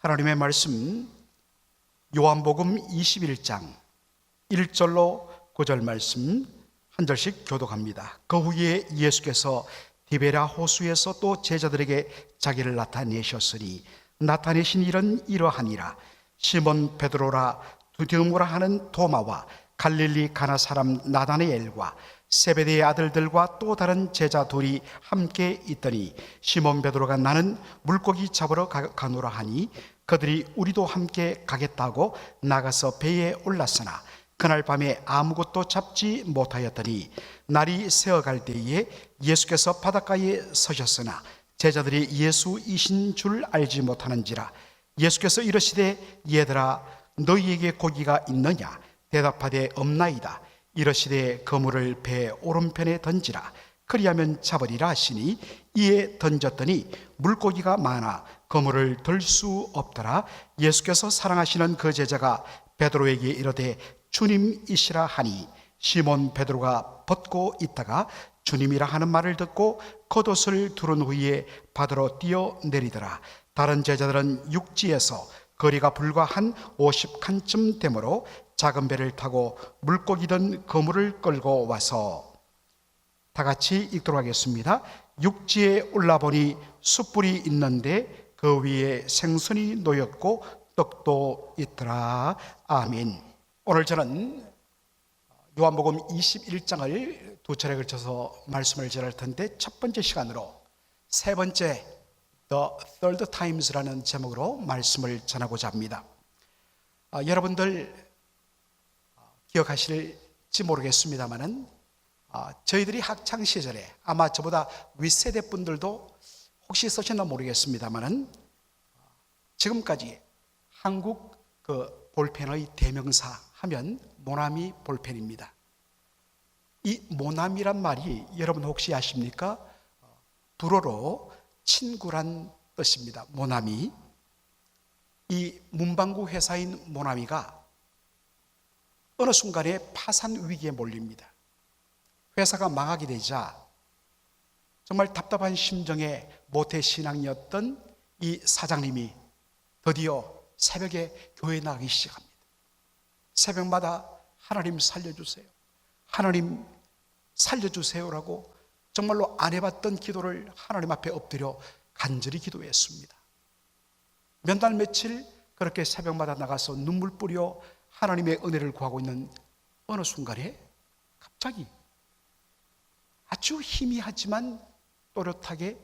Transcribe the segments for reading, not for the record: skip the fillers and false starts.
하나님의 말씀 요한복음 21장 1절로 9절 말씀 한 절씩 교독합니다. 그 후에 예수께서 디베랴 호수에서 또 제자들에게 자기를 나타내셨으니 나타내신 일은 이러하니라. 시몬 베드로라 두디모라 하는 도마와 갈릴리 가나 사람 나다나엘과 세베대의 아들들과 또 다른 제자 둘이 함께 있더니 시몬 베드로가 나는 물고기 잡으러 가노라 하니 그들이 우리도 함께 가겠다고 나가서 배에 올랐으나 그날 밤에 아무것도 잡지 못하였더니 날이 새어갈 때에 예수께서 바닷가에 서셨으나 제자들이 예수이신 줄 알지 못하는지라. 예수께서 이르시되 얘들아 너희에게 고기가 있느냐? 대답하되 없나이다. 이르시되 그물을 배 오른편에 던지라. 그리하면 잡으리라 하시니 이에 던졌더니 물고기가 많아 그물을 들 수 없더라. 예수께서 사랑하시는 그 제자가 베드로에게 이르되 주님이시라 하니 시몬 베드로가 벗고 있다가 주님이라 하는 말을 듣고 겉옷을 두른 후에 바다로 뛰어내리더라. 다른 제자들은 육지에서 거리가 불과 한 50칸쯤 되므로 작은 배를 타고 물고기 든 그물을 끌고 와서 다 같이 읽도록 하겠습니다. 육지에 올라보니 숯불이 있는데 그 위에 생선이 놓였고 떡도 있더라. 아멘. 오늘 저는 요한복음 21장을 두 차례 걸쳐서 말씀을 전할 텐데 첫 번째 시간으로 세 번째 The Third Times라는 제목으로 말씀을 전하고자 합니다. 여러분들 기억하실지 모르겠습니다만은 저희들이 학창 시절에 아마 저보다 윗세대 분들도 혹시 쓰셨나 모르겠습니다만은 지금까지 한국 그 볼펜의 대명사 하면 모나미 볼펜입니다. 이 모나미란 말이 여러분 혹시 아십니까? 불어로 친구란 뜻입니다. 모나미. 이 문방구 회사인 모나미가 어느 순간에 파산 위기에 몰립니다. 회사가 망하게 되자 정말 답답한 심정의 모태신앙이었던 이 사장님이 드디어 새벽에 교회에 나가기 시작합니다. 새벽마다 하나님 살려주세요, 하나님 살려주세요라고 정말로 안 해봤던 기도를 하나님 앞에 엎드려 간절히 기도했습니다. 몇 날 며칠 그렇게 새벽마다 나가서 눈물 뿌려 하나님의 은혜를 구하고 있는 어느 순간에 갑자기 아주 희미하지만 또렷하게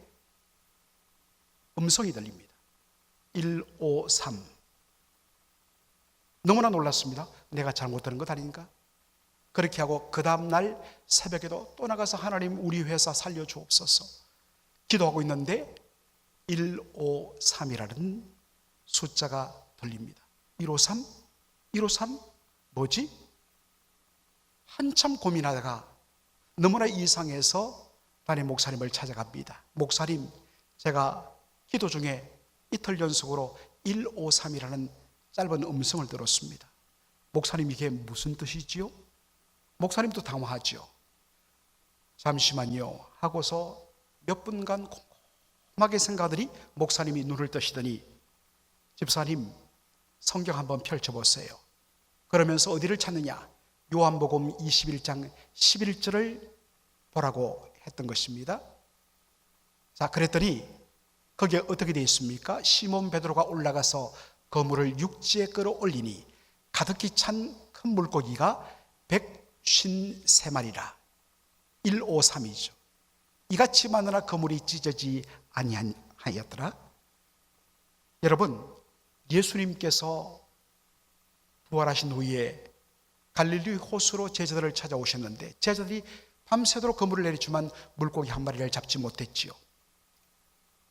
음성이 들립니다. 153. 너무나 놀랐습니다. 내가 잘못 들은 것 아닌가? 그렇게 하고 그 다음날 새벽에도 또 나가서 하나님 우리 회사 살려주옵소서 기도하고 있는데 153이라는 숫자가 들립니다. 153? 153? 뭐지? 한참 고민하다가 너무나 이상해서 담임 목사님을 찾아갑니다. 목사님, 제가 기도 중에 이틀 연속으로 153이라는 짧은 음성을 들었습니다. 목사님, 이게 무슨 뜻이지요? 목사님도 당황하죠. 잠시만요 하고서 몇 분간 곰곰하게 생각하더니 목사님이 눈을 뜨시더니 집사님, 성경 한번 펼쳐보세요. 그러면서 어디를 찾느냐? 요한복음 21장 11절을 보라고 했던 것입니다. 자, 그랬더니 거기에 어떻게 되어 있습니까? 시몬 베드로가 올라가서 그물을 육지에 끌어올리니 가득히 찬 큰 물고기가 153마리라. 153이죠. 이같이 많으나 그물이 찢어지지 아니하였더라. 여러분, 예수님께서 부활하신 후에 갈릴리 호수로 제자들을 찾아오셨는데 제자들이 밤새도록 그물을 내리지만 물고기 한 마리를 잡지 못했지요.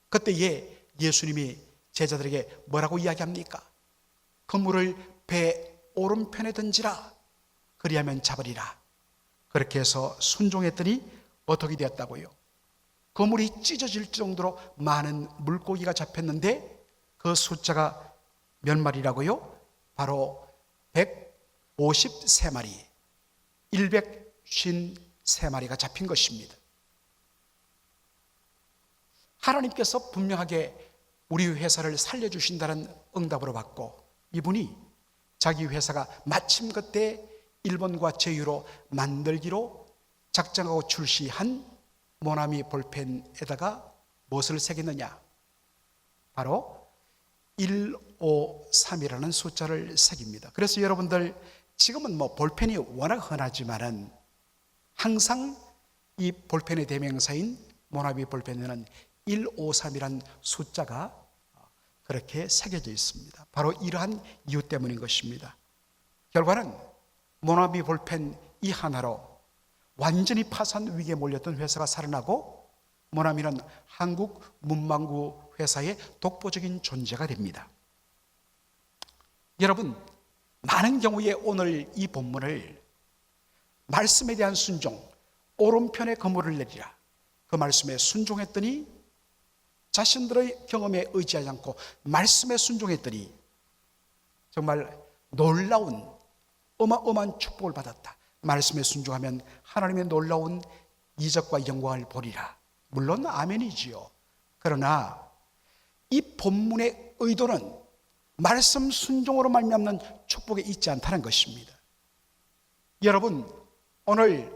그때에 예수님이 제자들에게 뭐라고 이야기합니까? 그물을 배 오른편에 던지라. 그리하면 잡으리라. 그렇게 해서 순종했더니 어떻게 되었다고요? 그물이 찢어질 정도로 많은 물고기가 잡혔는데 그 숫자가 몇 마리라고요? 바로 153마리, 153마리가 잡힌 것입니다. 하나님께서 분명하게 우리 회사를 살려주신다는 응답으로 받고 이분이 자기 회사가 마침 그때 일본과 제휴로 만들기로 작정하고 출시한 모나미 볼펜에다가 무엇을 새겼느냐? 바로 153이라는 숫자를 새깁니다. 그래서 여러분들 지금은 볼펜이 워낙 흔하지만은 항상 이 볼펜의 대명사인 모나미 볼펜에는 153이라는 숫자가 그렇게 새겨져 있습니다. 바로 이러한 이유 때문인 것입니다. 결과는 모나미 볼펜 이 하나로 완전히 파산 위기에 몰렸던 회사가 살아나고 모나미는 한국 문방구 회사의 독보적인 존재가 됩니다. 여러분, 많은 경우에 오늘 이 본문을 말씀에 대한 순종, 오른편에 그물을 내리라, 그 말씀에 순종했더니 자신들의 경험에 의지하지 않고 말씀에 순종했더니 정말 놀라운 어마어마한 축복을 받았다. 말씀에 순종하면 하나님의 놀라운 이적과 영광을 보리라. 물론 아멘이지요. 그러나 이 본문의 의도는 말씀 순종으로 말미암는 축복에 있지 않다는 것입니다. 여러분, 오늘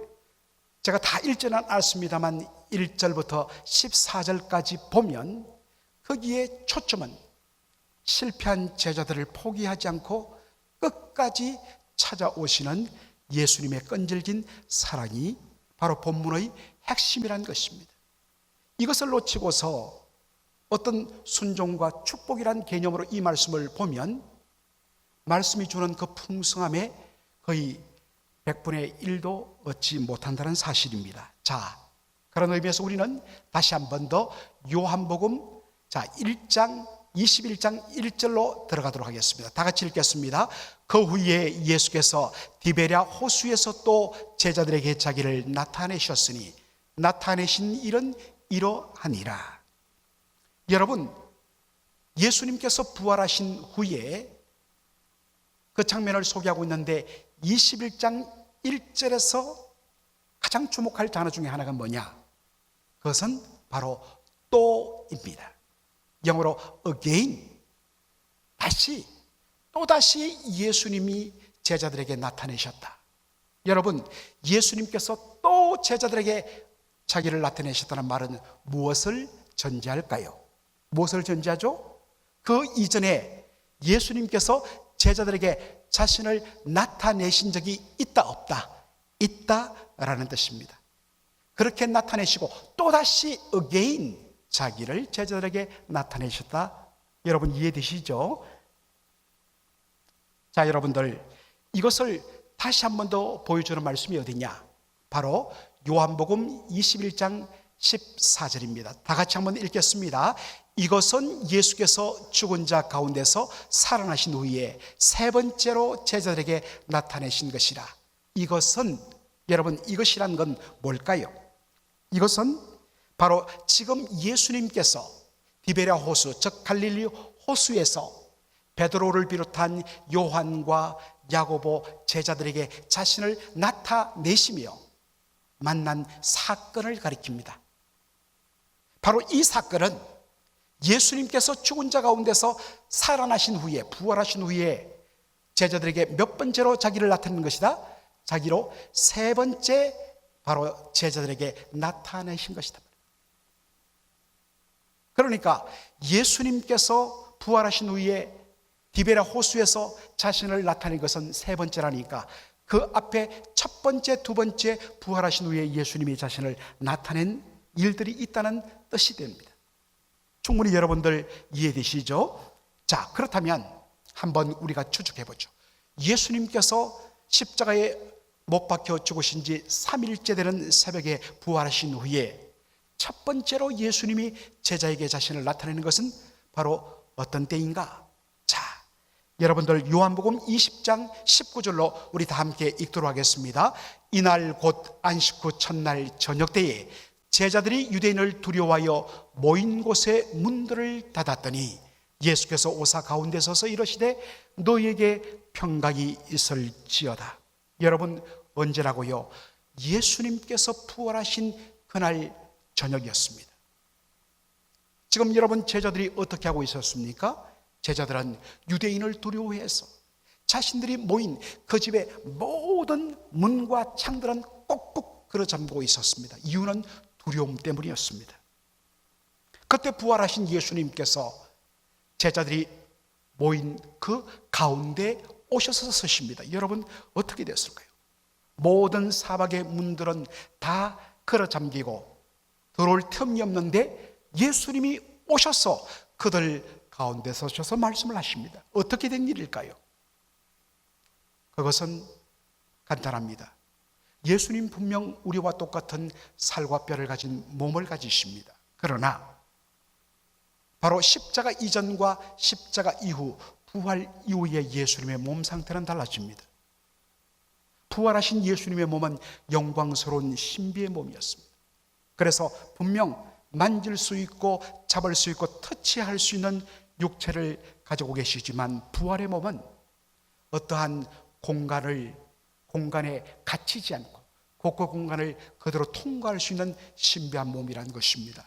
제가 다 읽지는 않았습니다만 1절부터 14절까지 보면 거기에 초점은 실패한 제자들을 포기하지 않고 끝까지 찾아오시는 예수님의 끈질긴 사랑이 바로 본문의 핵심이라는 것입니다. 이것을 놓치고서 어떤 순종과 축복이란 개념으로 이 말씀을 보면 말씀이 주는 그 풍성함에 거의 100분의 1도 얻지 못한다는 사실입니다. 자, 그런 의미에서 우리는 다시 한 번 더 요한복음 1장 21장 1절로 들어가도록 하겠습니다. 다 같이 읽겠습니다. 그 후에 예수께서 디베랴 호수에서 또 제자들에게 자기를 나타내셨으니 나타내신 일은 이러하니라. 여러분, 예수님께서 부활하신 후에 그 장면을 소개하고 있는데 21장 1절에서 가장 주목할 단어 중에 하나가 뭐냐? 그것은 바로 또입니다. 영어로 again, 다시, 또다시 예수님이 제자들에게 나타내셨다. 여러분, 예수님께서 또 제자들에게 자기를 나타내셨다는 말은 무엇을 전제할까요? 무엇을 전제하죠? 그 이전에 예수님께서 제자들에게 자신을 나타내신 적이 있다 없다? 있다라는 뜻입니다. 그렇게 나타내시고 또다시 again 자기를 제자들에게 나타내셨다. 여러분 이해되시죠? 자, 여러분들 이것을 다시 한 번 더 보여주는 말씀이 어디냐? 바로 요한복음 21장 14절입니다. 다 같이 한번 읽겠습니다. 이것은 예수께서 죽은 자 가운데서 살아나신 후에 세 번째로 제자들에게 나타내신 것이라. 이것은, 여러분 이것이란 건 뭘까요? 이것은 바로 지금 예수님께서 디베랴 호수, 즉 갈릴리 호수에서 베드로를 비롯한 요한과 야고보 제자들에게 자신을 나타내시며 만난 사건을 가리킵니다. 바로 이 사건은 예수님께서 죽은 자 가운데서 살아나신 후에, 부활하신 후에 제자들에게 몇 번째로 자기를 나타내는 것이다? 자기로 세 번째 바로 제자들에게 나타내신 것이다. 그러니까 예수님께서 부활하신 후에 디베랴 호수에서 자신을 나타낸 것은 세 번째라니까 그 앞에 첫 번째, 두 번째 부활하신 후에 예수님이 자신을 나타낸 일들이 있다는 뜻이 됩니다. 충분히 여러분들 이해되시죠? 자, 그렇다면 한번 우리가 추측해보죠. 예수님께서 십자가에 못 박혀 죽으신 지 3일째 되는 새벽에 부활하신 후에 첫 번째로 예수님이 제자에게 자신을 나타내는 것은 바로 어떤 때인가? 자, 여러분들 요한복음 20장 19절로 우리 다 함께 읽도록 하겠습니다. 이날 곧 안식 후 첫날 저녁 때에 제자들이 유대인을 두려워하여 모인 곳에 문들을 닫았더니 예수께서 오사 가운데 서서 이러시되 너희에게 평강이 있을지어다. 여러분 언제라고요? 예수님께서 부활하신 그날 저녁이었습니다. 지금 여러분 제자들이 어떻게 하고 있었습니까? 제자들은 유대인을 두려워해서 자신들이 모인 그 집의 모든 문과 창들은 꼭꼭 걸어잠그고 있었습니다. 이유는 두려움 때문이었습니다. 그때 부활하신 예수님께서 제자들이 모인 그 가운데 오셔서 서십니다. 여러분 어떻게 됐을까요? 모든 사박의 문들은 다 걸어잠기고 들어올 틈이 없는데 예수님이 오셔서 그들 가운데 서셔서 말씀을 하십니다. 어떻게 된 일일까요? 그것은 간단합니다. 예수님 분명 우리와 똑같은 살과 뼈를 가진 몸을 가지십니다. 그러나 바로 십자가 이전과 십자가 이후, 부활 이후의 예수님의 몸 상태는 달라집니다. 부활하신 예수님의 몸은 영광스러운 신비의 몸이었습니다. 그래서 분명 만질 수 있고 잡을 수 있고 터치할 수 있는 육체를 가지고 계시지만 부활의 몸은 어떠한 공간에 갇히지 않고 그 공간을 그대로 통과할 수 있는 신비한 몸이라는 것입니다.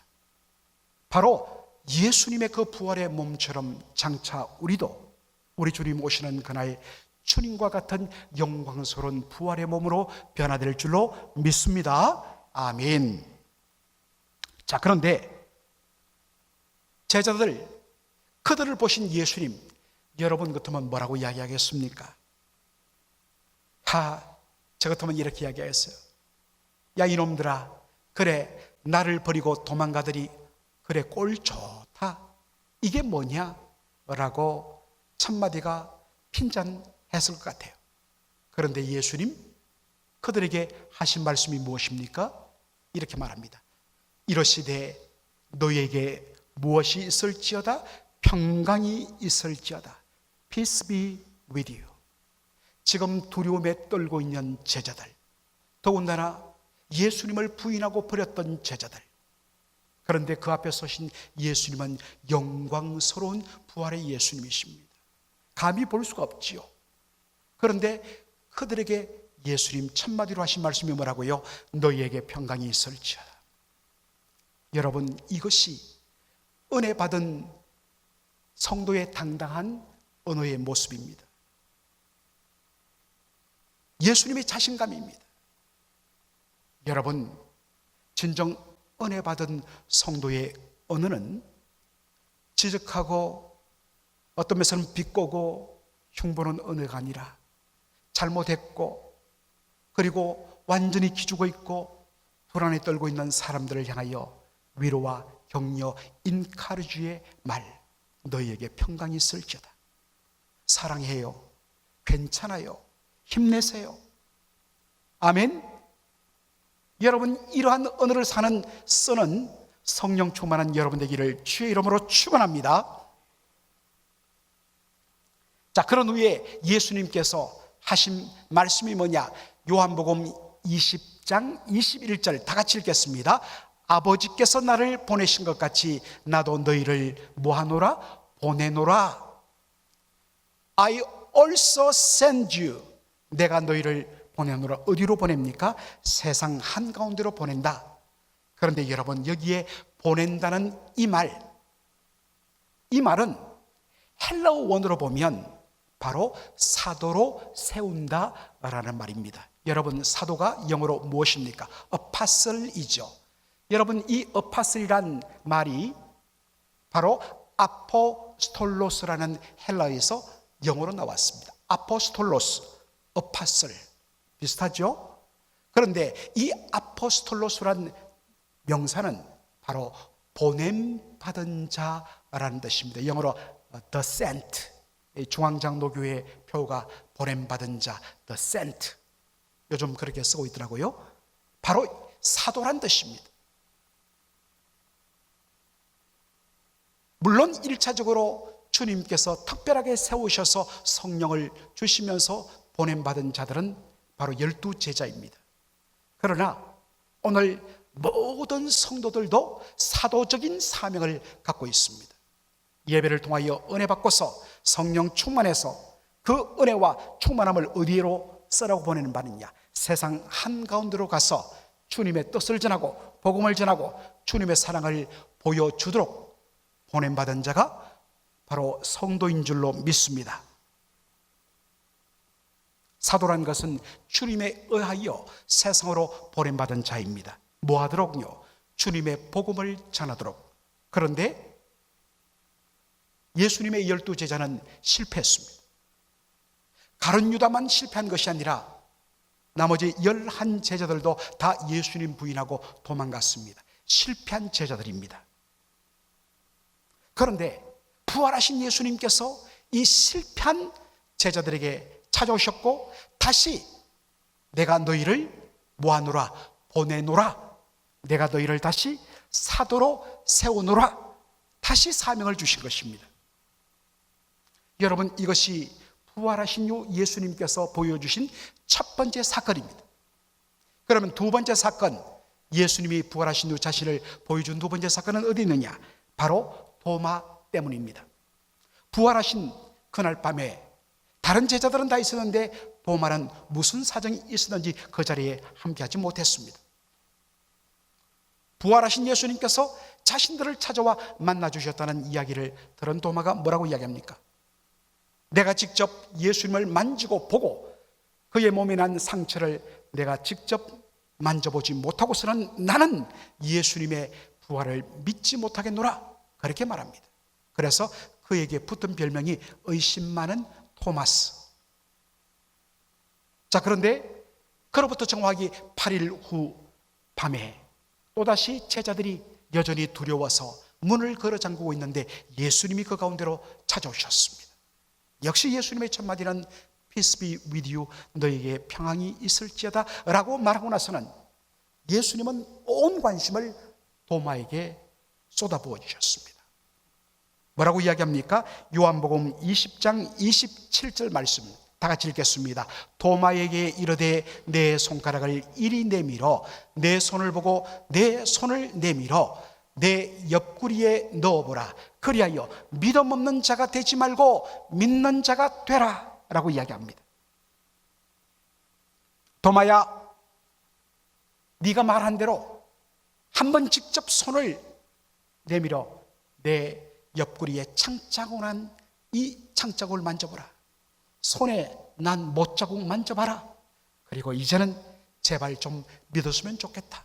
바로 예수님의 그 부활의 몸처럼 장차 우리도 우리 주님 오시는 그날 주님과 같은 영광스러운 부활의 몸으로 변화될 줄로 믿습니다. 아멘. 자, 그런데 제자들, 그들을 보신 예수님, 여러분 같으면 뭐라고 이야기하겠습니까? 저 같으면 이렇게 이야기했어요. 야, 이놈들아, 그래 나를 버리고 도망가더니 그래 꼴 좋다. 이게 뭐냐? 라고 첫마디가 핀잔했을 것 같아요. 그런데 예수님 그들에게 하신 말씀이 무엇입니까? 이렇게 말합니다. 이러시되 너에게 무엇이 있을지어다 평강이 있을지어다. Peace be with you. 지금 두려움에 떨고 있는 제자들, 더군다나 예수님을 부인하고 버렸던 제자들, 그런데 그 앞에 서신 예수님은 영광스러운 부활의 예수님이십니다. 감히 볼 수가 없지요. 그런데 그들에게 예수님 첫마디로 하신 말씀이 뭐라고요? 너희에게 평강이 있을지어다. 여러분, 이것이 은혜 받은 성도의 당당한 언어의 모습입니다. 예수님의 자신감입니다. 여러분, 진정 은혜 받은 성도의 언어는 지적하고 어떤 면에서는 비꼬고 흉보는 언어가 아니라 잘못했고 그리고 완전히 기죽어 있고 불안에 떨고 있는 사람들을 향하여 위로와 격려, 인카르주의 말, 너희에게 평강이 있을지어다. 사랑해요. 괜찮아요. 힘내세요. 아멘. 여러분, 이러한 언어를 쓰는 성령 충만한 여러분 되기를 주의 이름으로 축원합니다. 자, 그런 후에 예수님께서 하신 말씀이 뭐냐? 요한복음 20장 21절 다 같이 읽겠습니다. 아버지께서 나를 보내신 것 같이 나도 너희를 뭐하노라? 보내노라. I also send you. 내가 너희를 보내노라. 어디로 보냅니까? 세상 한가운데로 보낸다. 그런데 여러분, 여기에 보낸다는 이 말은 헬라어 원어로 보면 바로 사도로 세운다라는 말입니다. 여러분, 사도가 영어로 무엇입니까? apostle이죠. 여러분, 이 apostle이란 말이 바로 아포스톨로스라는 헬라어에서 영어로 나왔습니다. 아포스톨로스, apostle 비슷하죠? 그런데 이 아포스톨로스란 명사는 바로 보냄받은 자라는 뜻입니다. 영어로 the sent, 중앙장로교회 표가 보냄받은 자, the sent. 요즘 그렇게 쓰고 있더라고요. 바로 사도란 뜻입니다. 물론 1차적으로 주님께서 특별하게 세우셔서 성령을 주시면서 보냄받은 자들은 바로 12제자입니다. 그러나 오늘 모든 성도들도 사도적인 사명을 갖고 있습니다. 예배를 통하여 은혜 받고서 성령 충만해서 그 은혜와 충만함을 어디로 쓰라고 보내는 바느냐? 세상 한가운데로 가서 주님의 뜻을 전하고 복음을 전하고 주님의 사랑을 보여주도록 보냄받은 자가 바로 성도인 줄로 믿습니다. 사도란 것은 주님에 의하여 세상으로 보냄받은 자입니다. 뭐 하도록요? 주님의 복음을 전하도록. 그런데 예수님의 12제자는 실패했습니다. 가룟 유다만 실패한 것이 아니라 나머지 11제자들도 다 예수님 부인하고 도망갔습니다. 실패한 제자들입니다. 그런데 부활하신 예수님께서 이 실패한 제자들에게 찾아오셨고 다시 내가 너희를 뭐하노라? 보내노라. 내가 너희를 다시 사도로 세우노라. 다시 사명을 주신 것입니다. 여러분, 이것이 부활하신 예수님께서 보여주신 첫 번째 사건입니다. 그러면 두 번째 사건, 예수님이 부활하신 후 자신을 보여준 두 번째 사건은 어디 있느냐? 바로 도마 때문입니다. 부활하신 그날 밤에 다른 제자들은 다 있었는데 도마는 무슨 사정이 있었는지 그 자리에 함께하지 못했습니다. 부활하신 예수님께서 자신들을 찾아와 만나주셨다는 이야기를 들은 도마가 뭐라고 이야기합니까? 내가 직접 예수님을 만지고 보고 그의 몸에 난 상처를 내가 직접 만져보지 못하고서는 나는 예수님의 부활을 믿지 못하겠노라. 그렇게 말합니다. 그래서 그에게 붙은 별명이 의심 많은 토마스. 자, 그런데 그로부터 정확히 8일 후 밤에 또다시 제자들이 여전히 두려워서 문을 걸어 잠그고 있는데 예수님이 그 가운데로 찾아오셨습니다. 역시 예수님의 첫 마디는 Peace be with you, 너에게 평안이 있을지어다 라고 말하고 나서는 예수님은 온 관심을 도마에게 쏟아부어 주셨습니다. 뭐라고 이야기합니까? 요한복음 20장 27절 말씀 다 같이 읽겠습니다. 도마에게 이르되 내 손가락을 이리 내밀어 내 손을 보고 내 손을 내밀어 내 옆구리에 넣어보라. 그리하여 믿음 없는 자가 되지 말고 믿는 자가 되라 라고 이야기합니다. 도마야, 네가 말한 대로 한번 직접 손을 내밀어 내 옆구리에 창자국 난 이 창자국을 만져보라. 손에 난 못자국 만져봐라. 그리고 이제는 제발 좀 믿었으면 좋겠다.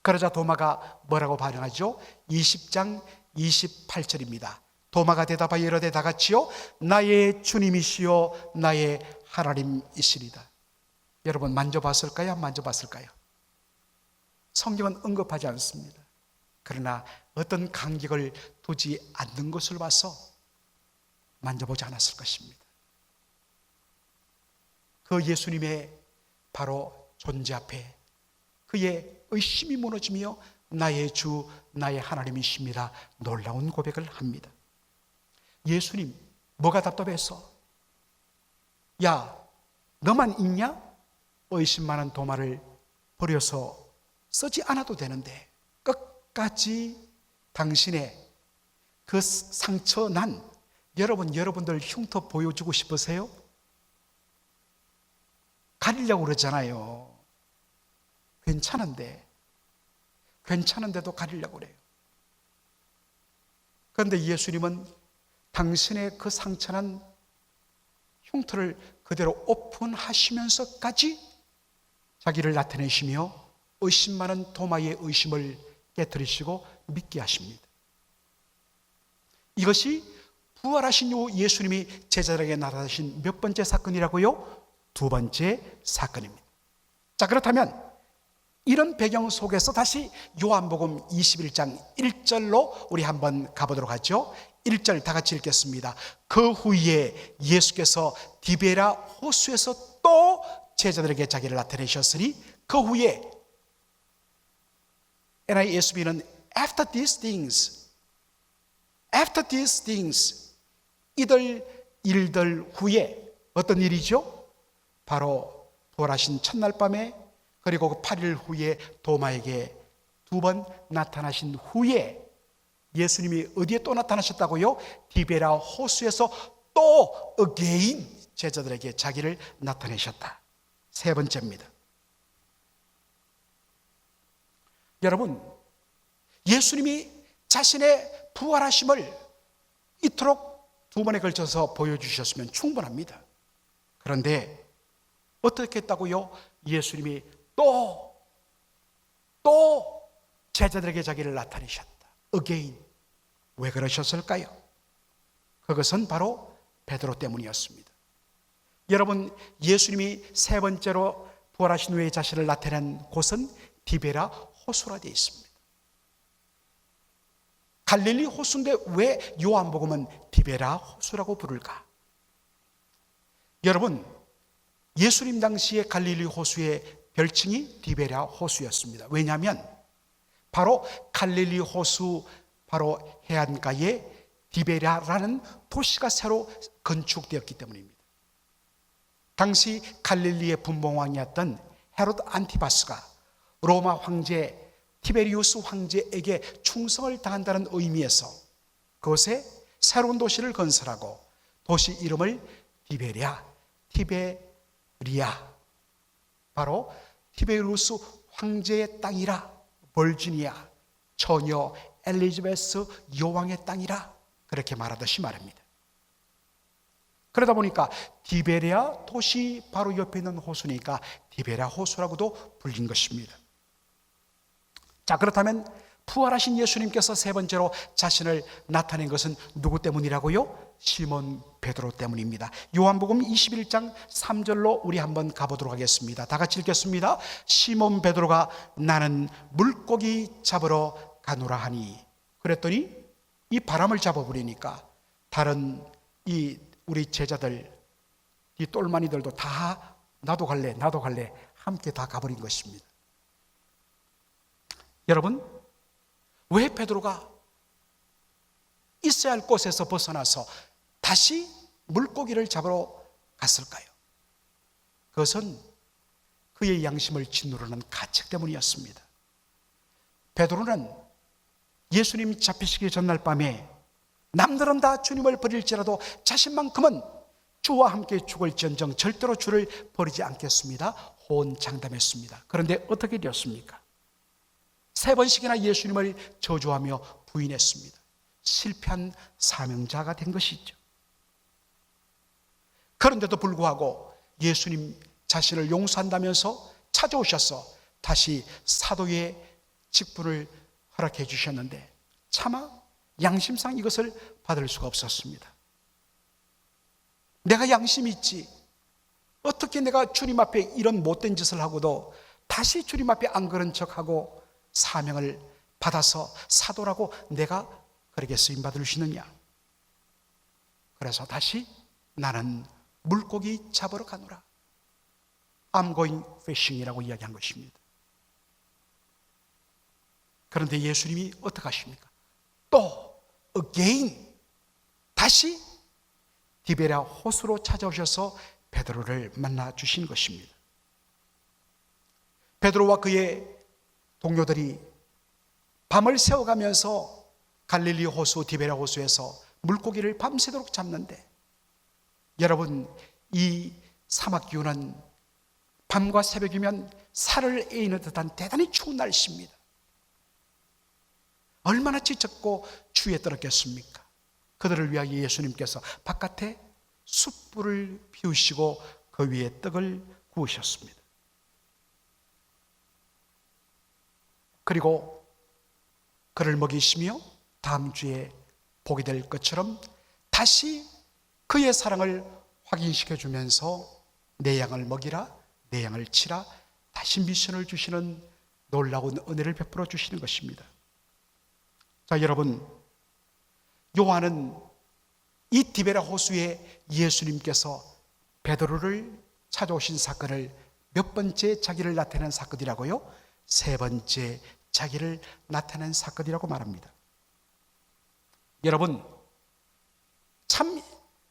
그러자 도마가 뭐라고 반응하죠? 20장 28절입니다. 도마가 대답하여 이르되 다 같이요, 나의 주님이시요 나의 하나님이시리다. 여러분, 만져봤을까요? 안 만져봤을까요? 성경은 언급하지 않습니다. 그러나 어떤 간격을 두지 않는 것을 봐서 만져보지 않았을 것입니다. 그 예수님의 바로 존재 앞에 그의 의심이 무너지며 나의 주 나의 하나님이십니다 놀라운 고백을 합니다. 예수님, 뭐가 답답해서? 야, 너만 있냐? 의심 많은 도마를 버려서 쓰지 않아도 되는데 끝까지 당신의 그 상처 난 여러분들 흉터 보여주고 싶으세요? 가리려고 그러잖아요. 괜찮은데도 가리려고 그래요. 그런데 예수님은 당신의 그 상처난 흉터를 그대로 오픈하시면서까지 자기를 나타내시며 의심 많은 도마의 의심을 깨뜨리시고 믿게 하십니다. 이것이 부활하신 후 예수님이 제자들에게 나타나신 몇 번째 사건이라고요? 두 번째 사건입니다. 자, 그렇다면 이런 배경 속에서 다시 요한복음 21장 1절로 우리 한번 가보도록 하죠. 1절 다 같이 읽겠습니다. 그 후에 예수께서 디베라 호수에서 또 제자들에게 자기를 나타내셨으니 그 후에 NISB는 after these things 이들 일들 후에 어떤 일이죠? 바로 부활하신 첫날 밤에 그리고 그 8일 후에 도마에게 두 번 나타나신 후에 예수님이 어디에 또 나타나셨다고요? 디베라 호수에서 또 again 제자들에게 자기를 나타내셨다. 세 번째입니다. 여러분, 예수님이 자신의 부활하심을 이토록 두 번에 걸쳐서 보여주셨으면 충분합니다. 그런데 어떻게 했다고요? 예수님이 또 제자들에게 자기를 나타내셨다. Again. 왜 그러셨을까요? 그것은 바로 베드로 때문이었습니다. 여러분, 예수님이 세 번째로 부활하신 후에 자신을 나타낸 곳은 디베라 호수라 되어 있습니다. 갈릴리 호수인데 왜 요한복음은 디베라 호수라고 부를까? 여러분, 예수님 당시에 갈릴리 호수의 별칭이 디베라 호수였습니다. 왜냐하면 바로 갈릴리 호수 바로 해안가에 디베라라는 도시가 새로 건축되었기 때문입니다. 당시 갈릴리의 분봉왕이었던 헤롯 안티바스가 로마 황제 티베리우스 황제에게 충성을 다한다는 의미에서 그곳에 새로운 도시를 건설하고 도시 이름을 티베리아, 바로 티베리우스 황제의 땅이라, 버지니아 처녀 엘리자베스 여왕의 땅이라 그렇게 말하듯이 말합니다. 그러다 보니까 디베레아 도시 바로 옆에 있는 호수니까 디베레아 호수라고도 불린 것입니다. 자, 그렇다면 부활하신 예수님께서 세 번째로 자신을 나타낸 것은 누구 때문이라고요? 시몬 베드로 때문입니다. 요한복음 21장 3절로 우리 한번 가보도록 하겠습니다. 다 같이 읽겠습니다. 시몬 베드로가 나는 물고기 잡으러 가노라 하니, 그랬더니 이 바람을 잡아버리니까 다른 우리 제자들, 이 똘마니들도 다 나도 갈래 함께 다 가버린 것입니다. 여러분, 왜 베드로가 있어야 할 곳에서 벗어나서 다시 물고기를 잡으러 갔을까요? 그것은 그의 양심을 짓누르는 가책 때문이었습니다. 베드로는 예수님 잡히시기 전날 밤에 남들은 다 주님을 버릴지라도 자신만큼은 주와 함께 죽을지언정 절대로 주를 버리지 않겠습니다. 호언장담했습니다. 그런데 어떻게 되었습니까? 3번씩이나 예수님을 저주하며 부인했습니다. 실패한 사명자가 된 것이죠. 그런데도 불구하고 예수님 자신을 용서한다면서 찾아오셔서 다시 사도의 직분을 허락해 주셨는데 차마 양심상 이것을 받을 수가 없었습니다. 내가 양심이 있지, 어떻게 내가 주님 앞에 이런 못된 짓을 하고도 다시 주님 앞에 안 그런 척하고 사명을 받아서 사도라고 내가 그렇게 쓰임받을 수 있느냐. 그래서 다시 나는 물고기 잡으러 가노라, I'm going fishing이라고 이야기한 것입니다. 그런데 예수님이 어떻게 하십니까? 또 again 다시 디베랴 호수로 찾아오셔서 베드로를 만나 주신 것입니다. 베드로와 그의 동료들이 밤을 새워가면서 갈릴리 호수, 디베랴 호수에서 물고기를 밤새도록 잡는데, 여러분, 이 사막 기후는 밤과 새벽이면 살을 에이는 듯한 대단히 추운 날씨입니다. 얼마나 지쳤고 추위에 떨었겠습니까? 그들을 위하여 예수님께서 바깥에 숯불을 피우시고 그 위에 떡을 구우셨습니다. 그리고 그를 먹이시며 다음 주에 보게 될 것처럼 다시 그의 사랑을 확인시켜 주면서 내 양을 먹이라, 내 양을 치라, 다시 미션을 주시는 놀라운 은혜를 베풀어 주시는 것입니다. 자, 여러분, 요한은 이 디베랴 호수에 예수님께서 베드로를 찾아오신 사건을 몇 번째 자기를 나타낸 사건이라고요? 3번째 자기를 나타낸 사건이라고 말합니다. 여러분, 참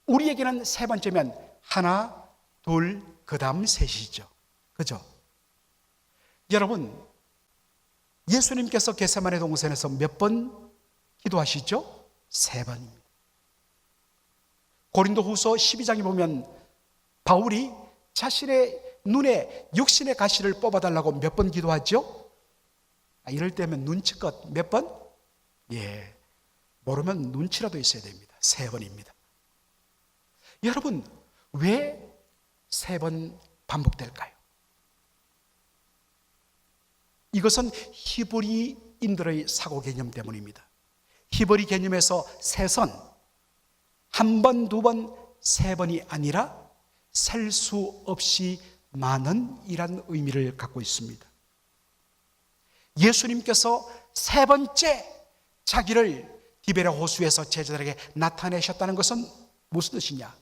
우리에게는 3번째면 하나, 둘, 그 다음 셋이죠. 그죠? 여러분, 예수님께서 겟세마네 동산에서 몇 번 기도하시죠? 3번입니다. 고린도후서 12장에 보면 바울이 자신의 눈에 육신의 가시를 뽑아달라고 몇 번 기도하죠? 이럴 때면 눈치껏 몇 번? 예, 모르면 눈치라도 있어야 됩니다. 3번입니다. 여러분, 왜 3번 반복될까요? 이것은 히브리인들의 사고 개념 때문입니다. 히브리 개념에서 세선, 1번, 2번, 3번이 아니라 셀 수 없이 많은 이란 의미를 갖고 있습니다. 예수님께서 3번째 자기를 디베랴 호수에서 제자들에게 나타내셨다는 것은 무슨 뜻이냐?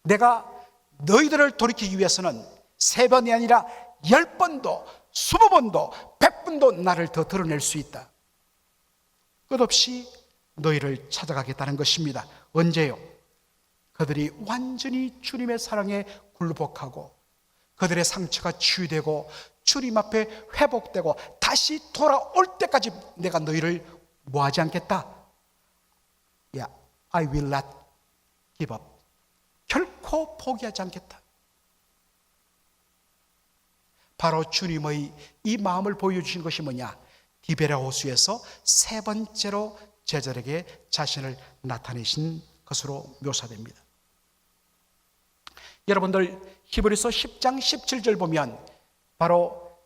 내가 너희들을 돌이키기 위해서는 3번이 아니라 10번도 20번도 100번도 나를 더 드러낼 수 있다. 끝없이 너희를 찾아가겠다는 것입니다. 언제요? 그들이 완전히 주님의 사랑에 굴복하고 그들의 상처가 치유되고 주님 앞에 회복되고 다시 돌아올 때까지 내가 너희를 뭐하지 않겠다? I will not give up. 결코 포기하지 않겠다. 바로 주님의 이 마음을 보여주신 것이 뭐냐? 디베랴 호수에서 3번째로 제자들에게 자신을 나타내신 것으로 묘사됩니다. 여러분들 히브리서 10장 17절 보면 바로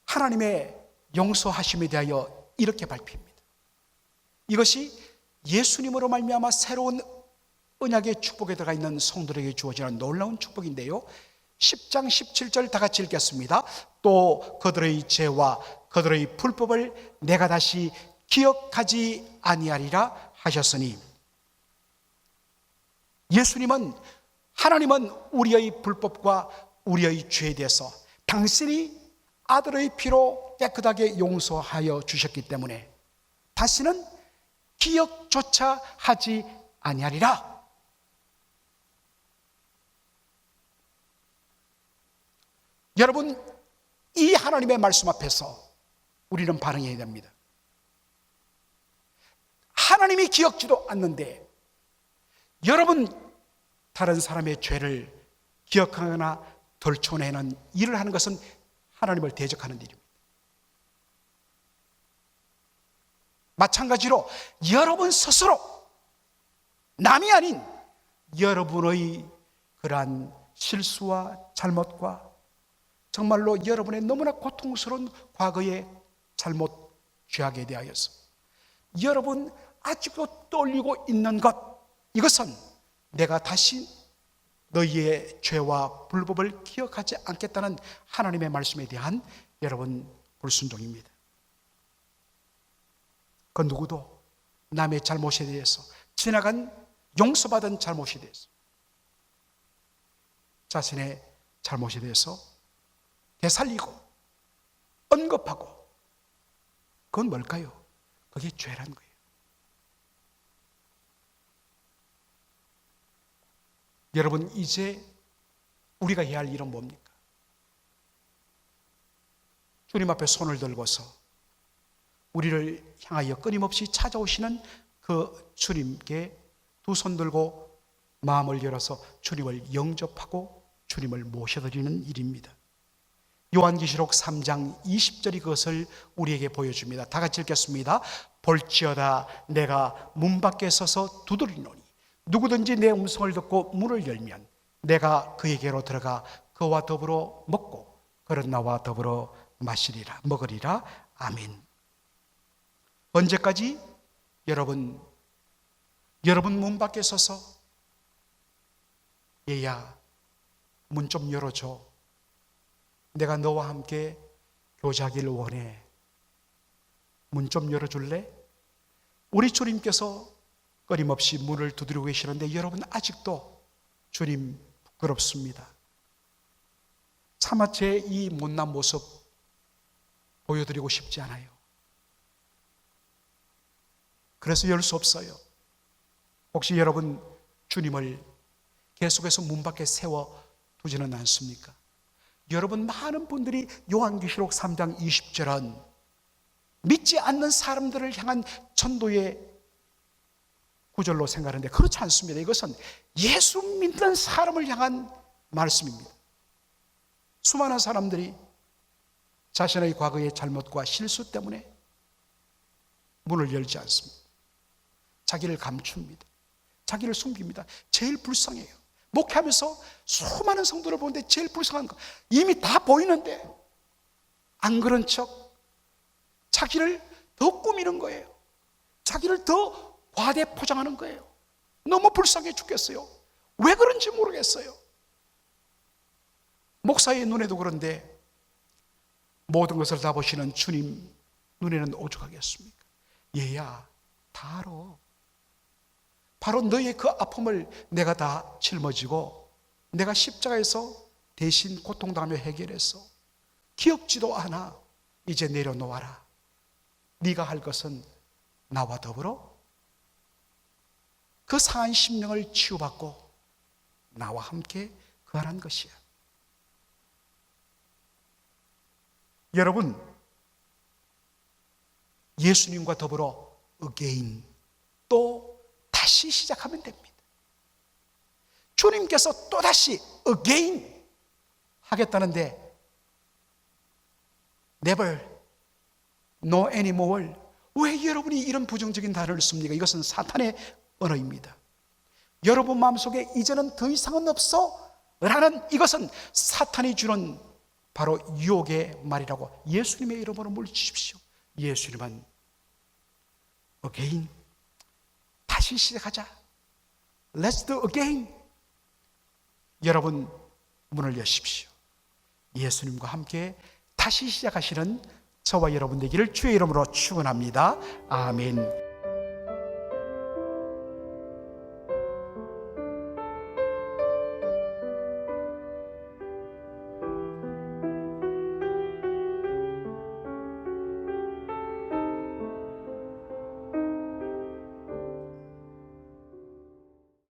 하나님의 용서하심에 대하여 이렇게 발표합니다. 이것이 예수님으로 말미암아 새로운 언약의 축복에 들어가 있는 성도들에게 주어지는 놀라운 축복인데요, 10장 17절 다 같이 읽겠습니다. 또 그들의 죄와 그들의 불법을 내가 다시 기억하지 아니하리라 하셨으니, 예수님은, 하나님은 우리의 불법과 우리의 죄에 대해서 당신이 아들의 피로 깨끗하게 용서하여 주셨기 때문에 다시는 기억조차 하지 아니하리라. 여러분, 이 하나님의 말씀 앞에서 우리는 반응해야 됩니다. 하나님이 기억지도 않는데 여러분, 다른 사람의 죄를 기억하거나 덜쳐내는 일을 하는 것은 하나님을 대적하는 일입니다. 마찬가지로 여러분 스스로, 남이 아닌 여러분의 그러한 실수와 잘못과 정말로 여러분의 너무나 고통스러운 과거의 잘못, 죄악에 대하여서 여러분 아직도 떨리고 있는 것, 이것은 내가 다시 너희의 죄와 불법을 기억하지 않겠다는 하나님의 말씀에 대한 여러분 불순종입니다. 그 누구도 남의 잘못에 대해서, 지나간 용서받은 잘못에 대해서, 자신의 잘못에 대해서 되살리고 언급하고, 그건 뭘까요? 그게 죄라는 거예요. 여러분, 이제 우리가 해야 할 일은 뭡니까? 주님 앞에 손을 들고서 우리를 향하여 끊임없이 찾아오시는 그 주님께 두 손 들고 마음을 열어서 주님을 영접하고 주님을 모셔드리는 일입니다. 요한계시록 3장 20절이 그것을 우리에게 보여줍니다. 다 같이 읽겠습니다. 볼지어다 내가 문 밖에 서서 두드리노니 누구든지 내 음성을 듣고 문을 열면 내가 그에게로 들어가 그와 더불어 먹고 그는 나와 더불어 마시리라, 먹으리라. 아멘. 언제까지? 여러분 문 밖에 서서 얘야 문 좀 열어줘, 내가 너와 함께 교제하기를 원해, 문 좀 열어줄래? 우리 주님께서 끊임없이 문을 두드리고 계시는데 여러분 아직도 주님 부끄럽습니다. 차마 제 이 못난 모습 보여드리고 싶지 않아요. 그래서 열 수 없어요. 혹시 여러분 주님을 계속해서 문 밖에 세워두지는 않습니까? 여러분, 많은 분들이 요한계시록 3장 20절은 믿지 않는 사람들을 향한 전도의 구절로 생각하는데 그렇지 않습니다. 이것은 예수 믿는 사람을 향한 말씀입니다. 수많은 사람들이 자신의 과거의 잘못과 실수 때문에 문을 열지 않습니다. 자기를 감춥니다. 자기를 숨깁니다. 제일 불쌍해요. 목회하면서 수많은 성도를 보는데 제일 불쌍한 거, 이미 다 보이는데 안 그런 척 자기를 더 꾸미는 거예요. 자기를 더 과대 포장하는 거예요. 너무 불쌍해 죽겠어요. 왜 그런지 모르겠어요. 목사의 눈에도 그런데 모든 것을 다 보시는 주님 눈에는 오죽하겠습니까? 얘야, 다 알아. 바로 너의 그 아픔을 내가 다 짊어지고 내가 십자가에서 대신 고통당하며 해결해서 기억지도 않아. 이제 내려놓아라. 네가 할 것은 나와 더불어 그 상한 심령을 치유받고 나와 함께 거하는 것이야. 여러분, 예수님과 더불어 again, 또 다시 시작하면 됩니다. 주님께서 또다시 again 하겠다는데 never, no anymore, 왜 여러분이 이런 부정적인 단어를 씁니까? 이것은 사탄의 언어입니다. 여러분 마음속에 이제는 더 이상은 없어 라는 이것은 사탄이 주는 바로 유혹의 말이라고 예수님의 이름으로 물리치십시오. 예수님은 again, 다시 시작하자. Let's do again. 여러분 문을 여십시오. 예수님과 함께 다시 시작하시는 저와 여러분 되기를 주의 이름으로 축원합니다. 아멘.